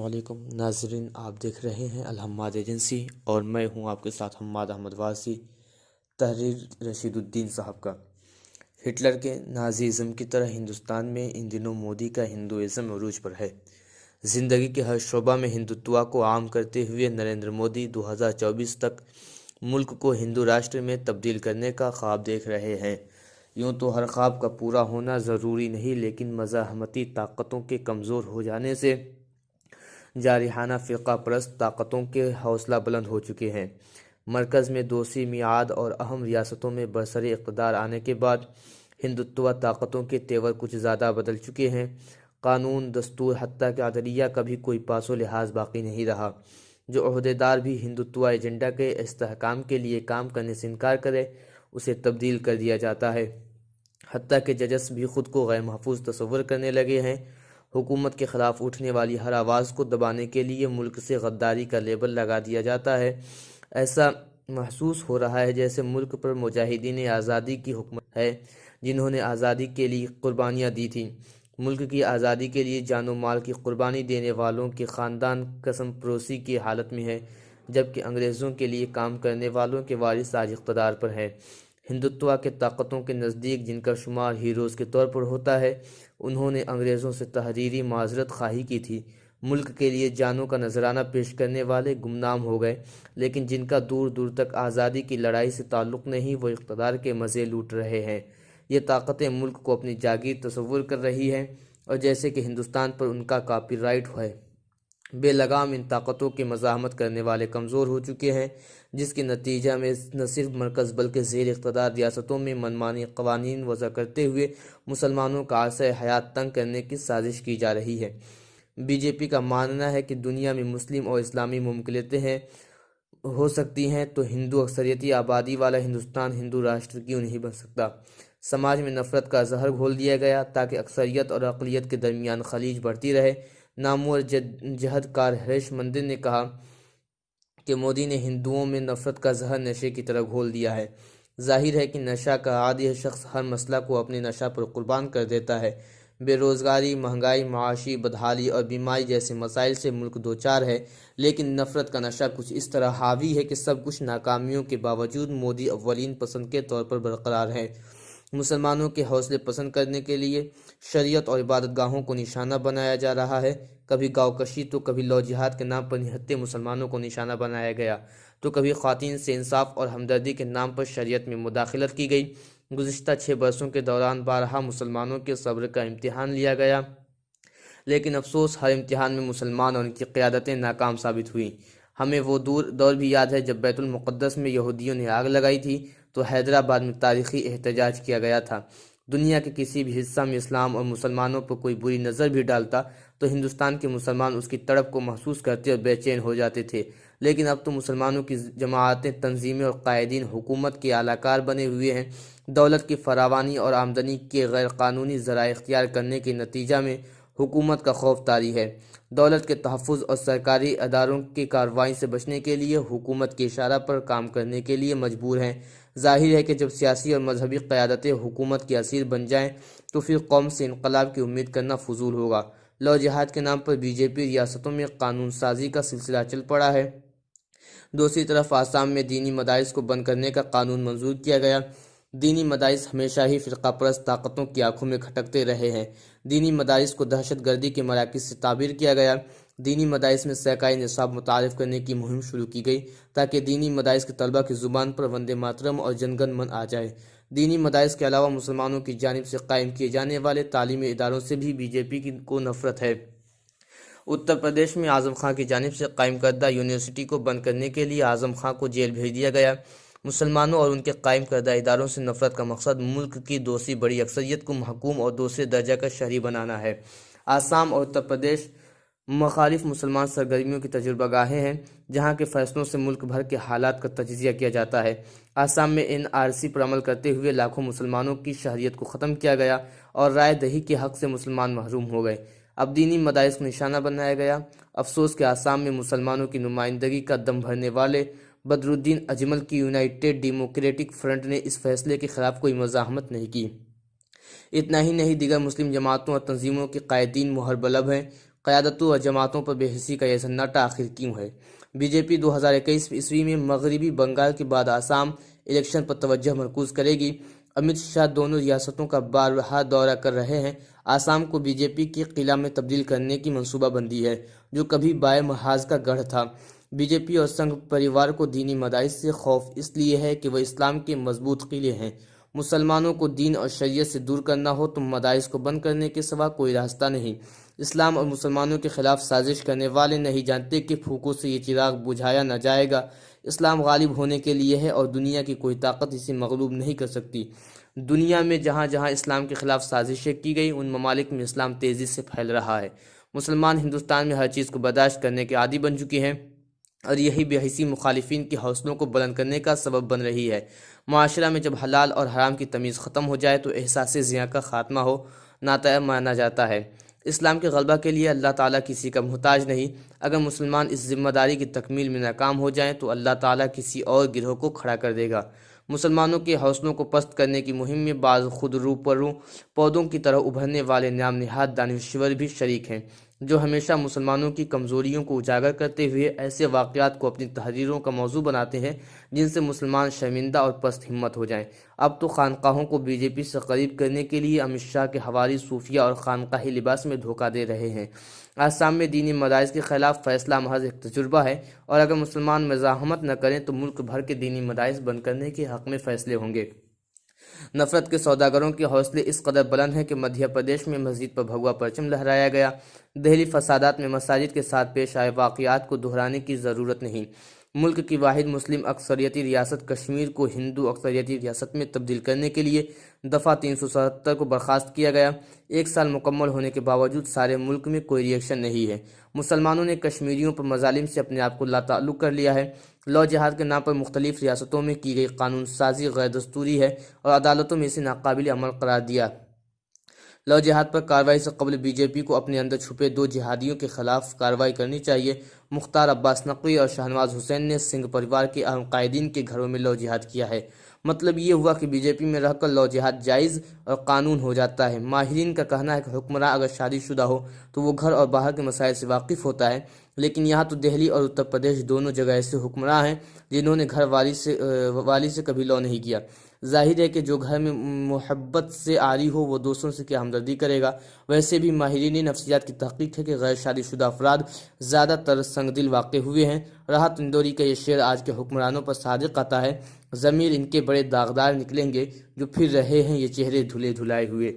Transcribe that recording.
علیکم ناظرین، آپ دیکھ رہے ہیں الحماد ایجنسی اور میں ہوں آپ کے ساتھ حماد احمد واسی۔ تحریر رشید الدین صاحب کا۔ ہٹلر کے نازیزم کی طرح ہندوستان میں ان دنوں مودی کا ہندوازم عروج پر ہے۔ زندگی کے ہر شعبہ میں ہندوتوا کو عام کرتے ہوئے نریندر مودی 2024 تک ملک کو ہندو راشٹر میں تبدیل کرنے کا خواب دیکھ رہے ہیں۔ یوں تو ہر خواب کا پورا ہونا ضروری نہیں، لیکن مزاحمتی طاقتوں کے کمزور ہو جانے سے جارحانہ فرقہ پرست طاقتوں کے حوصلہ بلند ہو چکے ہیں۔ مرکز میں دوسری میعاد اور اہم ریاستوں میں برسر اقتدار آنے کے بعد ہندوتوا طاقتوں کے تیور کچھ زیادہ بدل چکے ہیں۔ قانون، دستور، حتیٰ کہ عدلیہ کا بھی کوئی پاس و لحاظ باقی نہیں رہا۔ جو عہدیدار بھی ہندوتوا ایجنڈا کے استحکام کے لیے کام کرنے سے انکار کرے، اسے تبدیل کر دیا جاتا ہے۔ حتیٰ کہ ججز بھی خود کو غیر محفوظ تصور کرنے لگے ہیں۔ حکومت کے خلاف اٹھنے والی ہر آواز کو دبانے کے لیے ملک سے غداری کا لیبل لگا دیا جاتا ہے۔ ایسا محسوس ہو رہا ہے جیسے ملک پر مجاہدین آزادی کی حکومت ہے، جنہوں نے آزادی کے لیے قربانیاں دی تھیں۔ ملک کی آزادی کے لیے جان و مال کی قربانی دینے والوں کے خاندان قسم پروسی کی حالت میں ہے، جبکہ انگریزوں کے لیے کام کرنے والوں کے وارث آج اقتدار پر ہیں۔ ہندوتوا کے طاقتوں کے نزدیک، جن کا شمار ہیروز کے طور پر ہوتا ہے، انہوں نے انگریزوں سے تحریری معذرت خواہی کی تھی۔ ملک کے لیے جانوں کا نذرانہ پیش کرنے والے گمنام ہو گئے، لیکن جن کا دور دور تک آزادی کی لڑائی سے تعلق نہیں، وہ اقتدار کے مزے لوٹ رہے ہیں۔ یہ طاقتیں ملک کو اپنی جاگیر تصور کر رہی ہیں، اور جیسے کہ ہندوستان پر ان کا کاپی رائٹ ہے۔ بے لگام ان طاقتوں کے مزاحمت کرنے والے کمزور ہو چکے ہیں، جس کے نتیجہ میں نہ صرف مرکز بلکہ زیر اقتدار ریاستوں میں منمانی قوانین وضع کرتے ہوئے مسلمانوں کا عرصہ حیات تنگ کرنے کی سازش کی جا رہی ہے۔ بی جے پی کا ماننا ہے کہ دنیا میں مسلم اور اسلامی مملکتیں ہو سکتی ہیں، تو ہندو اکثریتی آبادی والا ہندوستان ہندو راشٹر کیوں نہیں بن سکتا؟ سماج میں نفرت کا زہر گھول دیا گیا تاکہ اکثریت اور اقلیت کے درمیان خلیج بڑھتی رہے۔ نامور جہد کار ہریش مندر نے کہا کہ مودی نے ہندوؤں میں نفرت کا زہر نشے کی طرح گھول دیا ہے۔ ظاہر ہے کہ نشہ کا عادی شخص ہر مسئلہ کو اپنے نشہ پر قربان کر دیتا ہے۔ بے روزگاری، مہنگائی، معاشی بدحالی اور بیماری جیسے مسائل سے ملک دوچار ہے، لیکن نفرت کا نشہ کچھ اس طرح حاوی ہے کہ سب کچھ ناکامیوں کے باوجود مودی اولین پسند کے طور پر برقرار ہے۔ مسلمانوں کے حوصلے پسند کرنے کے لیے شریعت اور عبادت گاہوں کو نشانہ بنایا جا رہا ہے۔ کبھی گاؤں کشی تو کبھی لو جہاد کے نام پر نہتے مسلمانوں کو نشانہ بنایا گیا، تو کبھی خواتین سے انصاف اور ہمدردی کے نام پر شریعت میں مداخلت کی گئی۔ گزشتہ 6 برسوں کے دوران بارہا مسلمانوں کے صبر کا امتحان لیا گیا، لیکن افسوس ہر امتحان میں مسلمان اور ان کی قیادتیں ناکام ثابت ہوئیں۔ ہمیں وہ دور بھی یاد ہے جب بیت المقدس میں یہودیوں نے آگ لگائی تھی تو حیدرآباد میں تاریخی احتجاج کیا گیا تھا۔ دنیا کے کسی بھی حصہ میں اسلام اور مسلمانوں پر کوئی بری نظر بھی ڈالتا تو ہندوستان کے مسلمان اس کی تڑپ کو محسوس کرتے اور بے چین ہو جاتے تھے، لیکن اب تو مسلمانوں کی جماعتیں، تنظیمیں اور قائدین حکومت کے اعلی کار بنے ہوئے ہیں۔ دولت کی فراوانی اور آمدنی کے غیر قانونی ذرائع اختیار کرنے کے نتیجہ میں حکومت کا خوف طاری ہے۔ دولت کے تحفظ اور سرکاری اداروں کی کارروائی سے بچنے کے لیے حکومت کے اشارہ پر کام کرنے کے لیے مجبور ہیں۔ ظاہر ہے کہ جب سیاسی اور مذہبی قیادتیں حکومت کی اسیر بن جائیں تو پھر قوم سے انقلاب کی امید کرنا فضول ہوگا۔ لو جہاد کے نام پر بی جے پی ریاستوں میں قانون سازی کا سلسلہ چل پڑا ہے۔ دوسری طرف آسام میں دینی مدارس کو بند کرنے کا قانون منظور کیا گیا۔ دینی مدارس ہمیشہ ہی فرقہ پرست طاقتوں کی آنکھوں میں کھٹکتے رہے ہیں۔ دینی مدارس کو دہشت گردی کے مراکز سے تعبیر کیا گیا۔ دینی مدارس میں سرکاری نصاب متعارف کرنے کی مہم شروع کی گئی تاکہ دینی مدارس کے طلبہ کی زبان پر وندے ماترم اور جن گن من آ جائے۔ دینی مدارس کے علاوہ مسلمانوں کی جانب سے قائم کیے جانے والے تعلیمی اداروں سے بھی بی جے پی کو نفرت ہے۔ اتر پردیش میں اعظم خان کی جانب سے قائم کردہ یونیورسٹی کو بند کرنے کے لیے اعظم خان کو جیل بھیج دیا گیا۔ مسلمانوں اور ان کے قائم کردہ اداروں سے نفرت کا مقصد ملک کی دوسری بڑی اکثریت کو محکوم اور دوسرے درجہ کا شہری بنانا ہے۔ آسام اور اتر پردیش مخالف مسلمان سرگرمیوں کی تجربہ گاہیں ہیں، جہاں کے فیصلوں سے ملک بھر کے حالات کا تجزیہ کیا جاتا ہے۔ آسام میں این آر سی پر عمل کرتے ہوئے لاکھوں مسلمانوں کی شہریت کو ختم کیا گیا اور رائے دہی کے حق سے مسلمان محروم ہو گئے۔ اب دینی مدارس کو نشانہ بنایا گیا۔ افسوس کہ آسام میں مسلمانوں کی نمائندگی کا دم بھرنے والے بدرالدین اجمل کی یونائیٹڈ ڈیموکریٹک فرنٹ نے اس فیصلے کے خلاف کوئی مزاحمت نہیں کی۔ اتنا ہی نہیں، دیگر مسلم جماعتوں اور تنظیموں کے قائدین مہر بلب ہیں۔ قیادتوں اور جماعتوں پر بے حسی کا یہ سناٹا آخر کیوں ہے؟ بی جے پی 2021 میں مغربی بنگال کے بعد آسام الیکشن پر توجہ مرکوز کرے گی۔ امت شاہ دونوں ریاستوں کا بارہا دورہ کر رہے ہیں۔ آسام کو بی جے پی کے قلعہ میں تبدیل کرنے کی منصوبہ بندی ہے، جو کبھی بائیں محاذ کا گڑھ تھا۔ بی جے پی اور سنگھ پریوار کو دینی مدارس سے خوف اس لیے ہے کہ وہ اسلام کے مضبوط قلعے ہیں۔ مسلمانوں کو دین اور شریعت سے دور کرنا ہو تو مدارس کو بند کرنے کے سوا کوئی راستہ نہیں۔ اسلام اور مسلمانوں کے خلاف سازش کرنے والے نہیں جانتے کہ پھوکوں سے یہ چراغ بجھایا نہ جائے گا۔ اسلام غالب ہونے کے لیے ہے اور دنیا کی کوئی طاقت اسے مغلوب نہیں کر سکتی۔ دنیا میں جہاں جہاں اسلام کے خلاف سازشیں کی گئی، ان ممالک میں اسلام تیزی سے پھیل رہا ہے۔ مسلمان ہندوستان میں ہر چیز کو برداشت کرنے کے عادی بن چکے ہیں، اور یہی بے حسی مخالفین کے حوصلوں کو بلند کرنے کا سبب بن رہی ہے۔ معاشرہ میں جب حلال اور حرام کی تمیز ختم ہو جائے تو احساس ضیاء کا خاتمہ ہو ناطع مانا جاتا ہے۔ اسلام کے غلبہ کے لیے اللہ تعالیٰ کسی کا محتاج نہیں۔ اگر مسلمان اس ذمہ داری کی تکمیل میں ناکام ہو جائیں تو اللہ تعالیٰ کسی اور گروہ کو کھڑا کر دے گا۔ مسلمانوں کے حوصلوں کو پست کرنے کی مہم میں بعض خود رو پرو پودوں کی طرح ابھرنے والے نام نہاد دانشور بھی شریک ہیں، جو ہمیشہ مسلمانوں کی کمزوریوں کو اجاگر کرتے ہوئے ایسے واقعات کو اپنی تحریروں کا موضوع بناتے ہیں جن سے مسلمان شرمندہ اور پست ہمت ہو جائیں۔ اب تو خانقاہوں کو بی جے پی سے قریب کرنے کے لیے امت شاہ کے حوالی صوفیہ اور خانقاہی لباس میں دھوکہ دے رہے ہیں۔ آسام میں دینی مدارس کے خلاف فیصلہ محض ایک تجربہ ہے، اور اگر مسلمان مزاحمت نہ کریں تو ملک بھر کے دینی مدارس بند کرنے کے حق میں فیصلے ہوں گے۔ نفرت کے سوداگروں کے حوصلے اس قدر بلند ہیں کہ مدھیہ پردیش میں مسجد پر بھگوا پرچم لہرایا گیا۔ دہلی فسادات میں مساجد کے ساتھ پیش آئے واقعات کو دہرانے کی ضرورت نہیں۔ ملک کی واحد مسلم اکثریتی ریاست کشمیر کو ہندو اکثریتی ریاست میں تبدیل کرنے کے لیے دفعہ 377 کو برخاست کیا گیا۔ ایک سال مکمل ہونے کے باوجود سارے ملک میں کوئی ری ایکشن نہیں ہے۔ مسلمانوں نے کشمیریوں پر مظالم سے اپنے آپ کو لاتعلق کر لیا ہے۔ لو جہاد کے نام پر مختلف ریاستوں میں کی گئی قانون سازی غیر دستوری ہے اور عدالتوں میں اسے ناقابل عمل قرار دیا۔ لو جہاد پر کارروائی سے قبل بی جے پی کو اپنے اندر چھپے دو جہادیوں کے خلاف کارروائی کرنی چاہیے۔ مختار عباس نقوی اور شہنواز حسین نے سنگھ پریوار کے اہم قائدین کے گھروں میں لو جہاد کیا ہے۔ مطلب یہ ہوا کہ بی جے پی میں رہ کر لو جہاد جائز اور قانون ہو جاتا ہے۔ ماہرین کا کہنا ہے کہ حکمراں اگر شادی شدہ ہو تو وہ گھر اور باہر کے مسائل سے واقف ہوتا ہے، لیکن یہاں تو دہلی اور اتر پردیش دونوں جگہ ایسے حکمراں ہیں جنہوں نے گھر والی سے کبھی لو نہیں کیا۔ ظاہر ہے کہ جو گھر میں محبت سے عاری ہو وہ دوسروں سے کیا ہمدردی کرے گا۔ ویسے بھی ماہرین نفسیات کی تحقیق ہے کہ غیر شادی شدہ افراد زیادہ تر سنگ دل واقع ہوئے ہیں۔ راحت اندوری کا یہ شعر آج کے حکمرانوں پر صادق آتا ہے: ضمیر ان کے بڑے داغدار نکلیں گے، جو پھر رہے ہیں یہ چہرے دھلے دھلائے ہوئے۔